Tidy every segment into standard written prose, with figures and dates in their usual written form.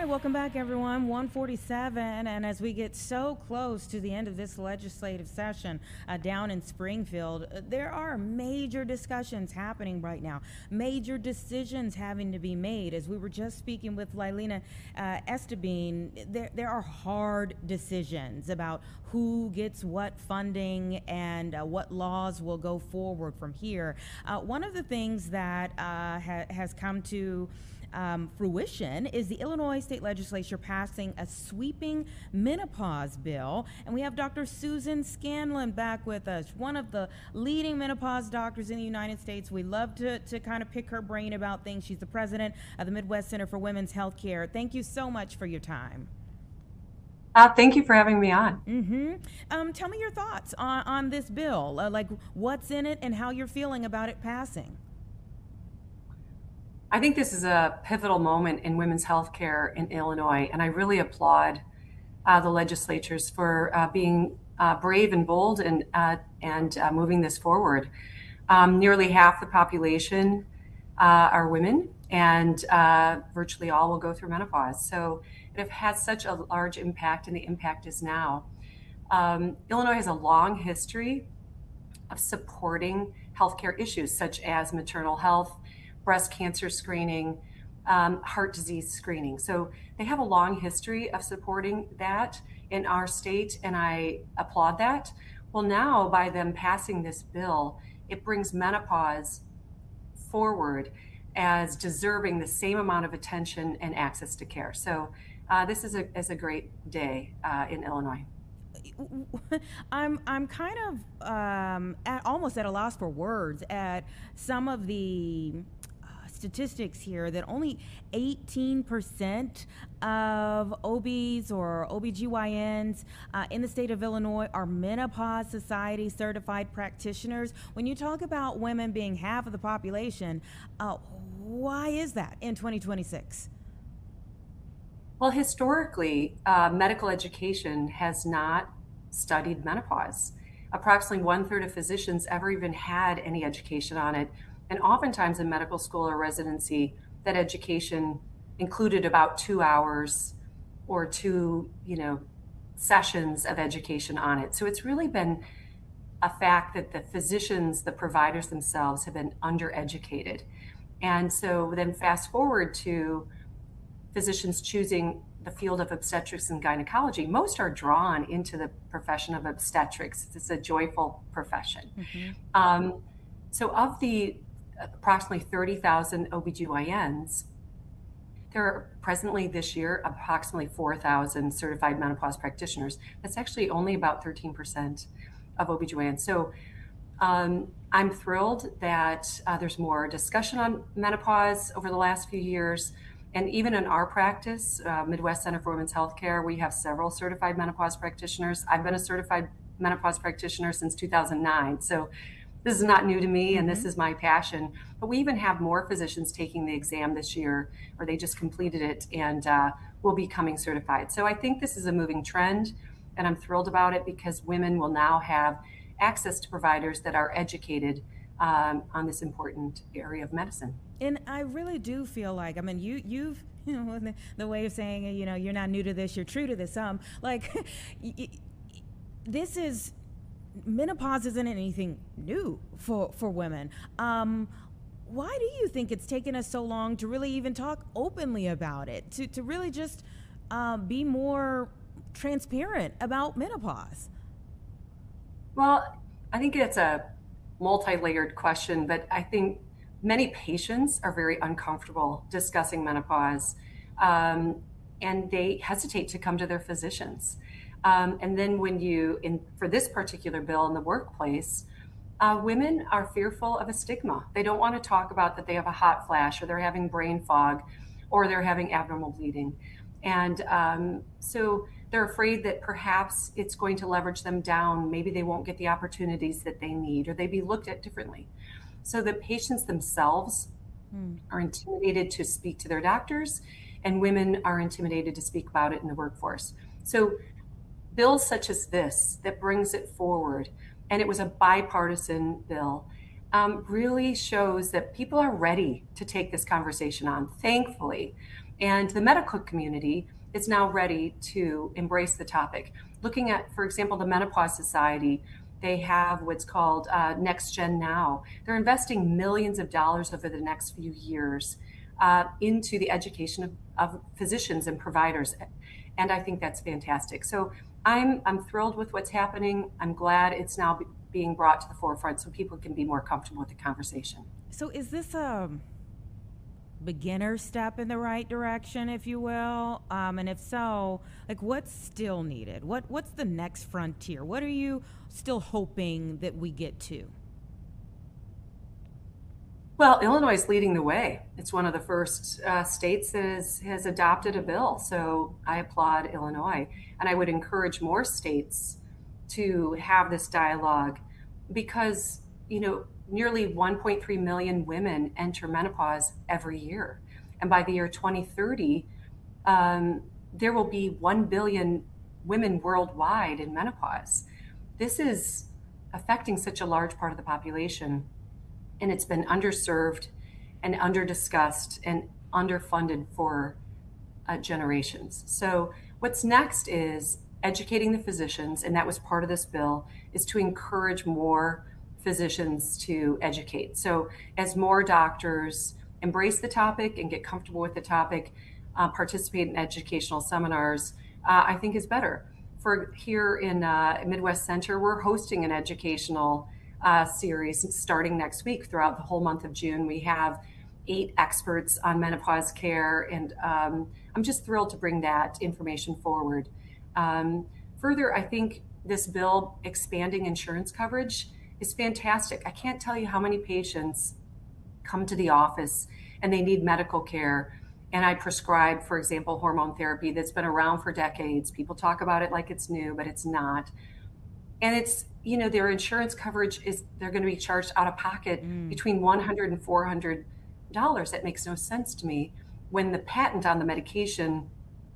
All right, welcome back, everyone. 147, and as we get so close to the end of this legislative session down in Springfield, there are major discussions happening right now, major decisions having to be made. As we were just speaking with Lilena Estabine, there are hard decisions about who gets what funding and what laws will go forward from here. One of the things that has come to fruition is the Illinois State Legislature passing a sweeping menopause bill. And we have Dr. Susan Scanlon back with us, one of the leading menopause doctors in the United States. We love to kind of pick her brain about things. She's the president of the Midwest Center for Women's Health Care. Thank you so much for your time. Thank you for having me on. Tell me your thoughts on this bill, like what's in it and how you're feeling about it passing. I think this is a pivotal moment in women's health care in Illinois, and I really applaud the legislatures for being brave and bold and moving this forward. Nearly half the population are women, and virtually all will go through menopause. So it has such a large impact, and the impact is now. Illinois has a long history of supporting healthcare issues such as maternal health, breast cancer screening, heart disease screening. So they have a long history of supporting that in our state, and I applaud that. Well, now by them passing this bill, it brings menopause forward as deserving the same amount of attention and access to care. So this is a great day in Illinois. I'm kind of almost at a loss for words at some of the statistics here that only 18% of OBs or OBGYNs in the state of Illinois are Menopause Society certified practitioners. When you talk about women being half of the population, why is that in 2026? Well, historically, medical education has not studied menopause. Approximately one-third of physicians ever even had any education on it. And oftentimes in medical school or residency, that education included about 2 hours or two, sessions of education on it. So it's really been a fact that the physicians, the providers themselves have been undereducated. And so then fast forward to physicians choosing the field of obstetrics and gynecology, most are drawn into the profession of obstetrics. It's a joyful profession. So of the approximately 30,000 OBGYNs, there are presently this year approximately 4,000 certified menopause practitioners. That's actually only about 13% of OBGYNs. So I'm thrilled that there's more discussion on menopause over the last few years. And even in our practice, Midwest Center for Women's Health Care, we have several certified menopause practitioners. I've been a certified menopause practitioner since 2009. So this is not new to me, and this is my passion. But we even have more physicians taking the exam this year, or they just completed it and will be becoming certified. So I think this is a moving trend, and I'm thrilled about it because women will now have access to providers that are educated on this important area of medicine. And I really do feel like, I mean, you've, the way of saying, you're not new to this, you're true to this. Like, this is, menopause isn't anything new for women. Why do you think it's taken us so long to really even talk openly about it, to really just be more transparent about menopause? Well, I think it's a multi-layered question, but I think many patients are very uncomfortable discussing menopause, and they hesitate to come to their physicians. And then for this particular bill in the workplace, women are fearful of a stigma. They don't want to talk about that they have a hot flash or they're having brain fog or they're having abnormal bleeding. And so they're afraid that perhaps it's going to leverage them down. Maybe they won't get the opportunities that they need, or they be looked at differently. So the patients themselves are intimidated to speak to their doctors, and women are intimidated to speak about it in the workforce. So bills such as this that brings it forward, and it was a bipartisan bill, really shows that people are ready to take this conversation on, thankfully. And the medical community is now ready to embrace the topic. Looking at, for example, the Menopause Society, they have what's called Next Gen Now. They're investing millions of dollars over the next few years into the education of physicians and providers. And I think that's fantastic. So I'm thrilled with what's happening. I'm glad it's now being brought to the forefront so people can be more comfortable with the conversation. So is this a beginner step in the right direction, if you will? And if so, like, what's still needed? What's the next frontier? What are you still hoping that we get to? Well, Illinois is leading the way. It's one of the first states that has adopted a bill. So I applaud Illinois. And I would encourage more states to have this dialogue because, nearly 1.3 million women enter menopause every year. And by the year 2030, there will be 1 billion women worldwide in menopause. This is affecting such a large part of the population, and it's been underserved and underdiscussed and underfunded for generations. So what's next is educating the physicians, and that was part of this bill, is to encourage more physicians to educate. So as more doctors embrace the topic and get comfortable with the topic, participate in educational seminars, I think is better. For here in Midwest Center, we're hosting an educational series starting next week throughout the whole month of June. We have 8 experts on menopause care, and I'm just thrilled to bring that information forward. Further, I think this bill expanding insurance coverage is fantastic. I can't tell you how many patients come to the office and they need medical care. And I prescribe, for example, hormone therapy that's been around for decades. People talk about it like it's new, but it's not. And it's, their insurance coverage is, they're going to be charged out of pocket between $100 and $400. That makes no sense to me when the patent on the medication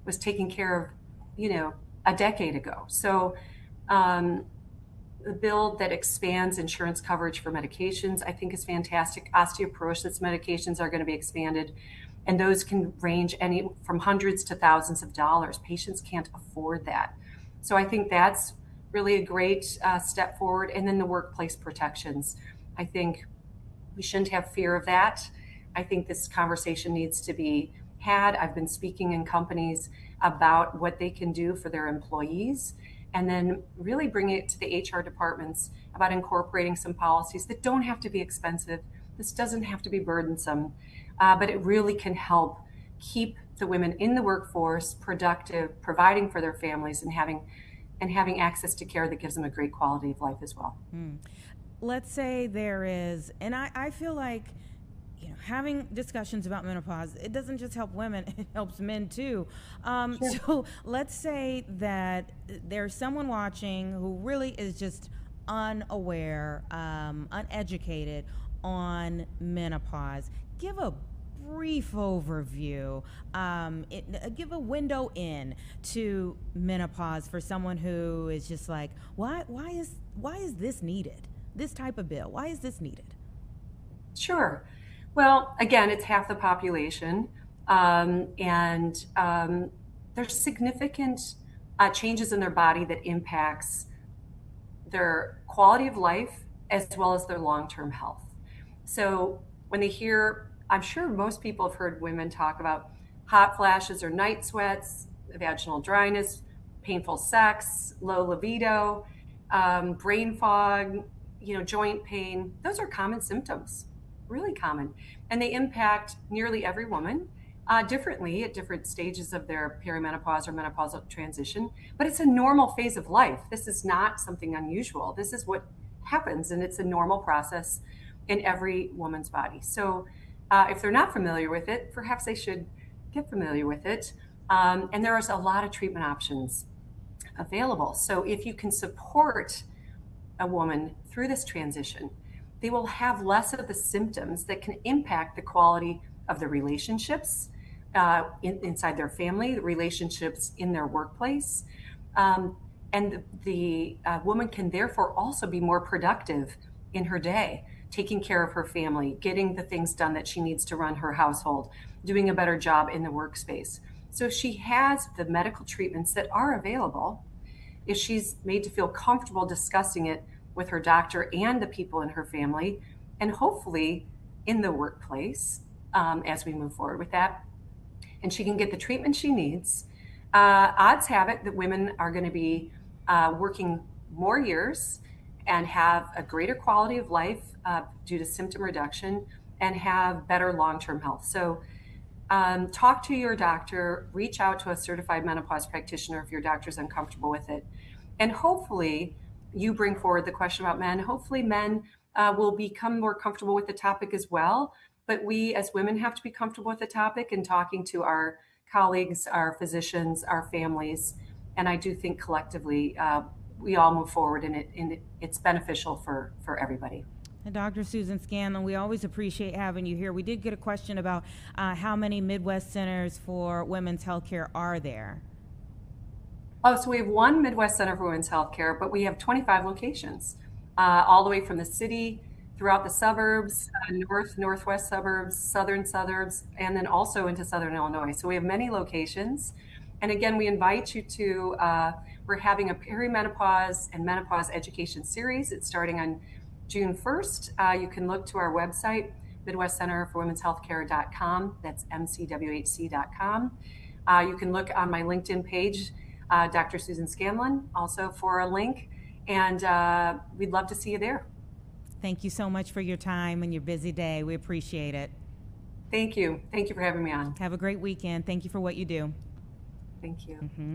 was taken care of, a decade ago. So the bill that expands insurance coverage for medications, I think is fantastic. Osteoporosis medications are going to be expanded, and those can range any from hundreds to thousands of dollars. Patients can't afford that. So I think that's really a great step forward. And then the workplace protections. I think we shouldn't have fear of that. I think this conversation needs to be had. I've been speaking in companies about what they can do for their employees, and then really bringing it to the HR departments about incorporating some policies that don't have to be expensive. This doesn't have to be burdensome, but it really can help keep the women in the workforce productive, providing for their families, and having access to care that gives them a great quality of life as well. Let's say there is, and I feel like, having discussions about menopause, it doesn't just help women, it helps men too. Sure. So let's say that there's someone watching who really is just unaware, uneducated on menopause. Give a brief overview, give a window in to menopause for someone who is just like, why is this needed? This type of bill, why is this needed? Sure. Well, again, it's half the population, and there's significant changes in their body that impacts their quality of life as well as their long-term health. So when they hear, I'm sure most people have heard women talk about hot flashes or night sweats, vaginal dryness, painful sex, low libido, brain fog, joint pain. Those are common symptoms, really common. And they impact nearly every woman differently at different stages of their perimenopause or menopausal transition. But it's a normal phase of life. This is not something unusual. This is what happens, and it's a normal process in every woman's body. So if they're not familiar with it, perhaps they should get familiar with it. And there's a lot of treatment options available. So if you can support a woman through this transition, they will have less of the symptoms that can impact the quality of the relationships inside their family, the relationships in their workplace. And the woman can therefore also be more productive in her day taking care of her family, getting the things done that she needs to run her household, doing a better job in the workspace. So if she has the medical treatments that are available, if she's made to feel comfortable discussing it with her doctor and the people in her family, and hopefully in the workplace as we move forward with that, and she can get the treatment she needs, odds have it that women are going to be working more years and have a greater quality of life due to symptom reduction and have better long-term health. So talk to your doctor, reach out to a certified menopause practitioner if your doctor's uncomfortable with it. And hopefully you bring forward the question about men. Hopefully men will become more comfortable with the topic as well. But we as women have to be comfortable with the topic and talking to our colleagues, our physicians, our families. And I do think collectively we all move forward and it's beneficial for everybody. And Dr. Susan Scanlon, we always appreciate having you here. We did get a question about how many Midwest centers for women's health care are there? Oh, so we have one Midwest Center for Women's Healthcare, but we have 25 locations, all the way from the city, throughout the suburbs, northwest suburbs, southern suburbs, and then also into southern Illinois. So we have many locations. And again, we invite you to, we're having a perimenopause and menopause education series. It's starting on June 1st. You can look to our website, Midwest Center for Women's Healthcare.com. That's mcwhc.com. You can look on my LinkedIn page, Dr. Susan Scanlon, also for a link. And we'd love to see you there. Thank you so much for your time and your busy day. We appreciate it. Thank you. Thank you for having me on. Have a great weekend. Thank you for what you do. Thank you. Mm-hmm.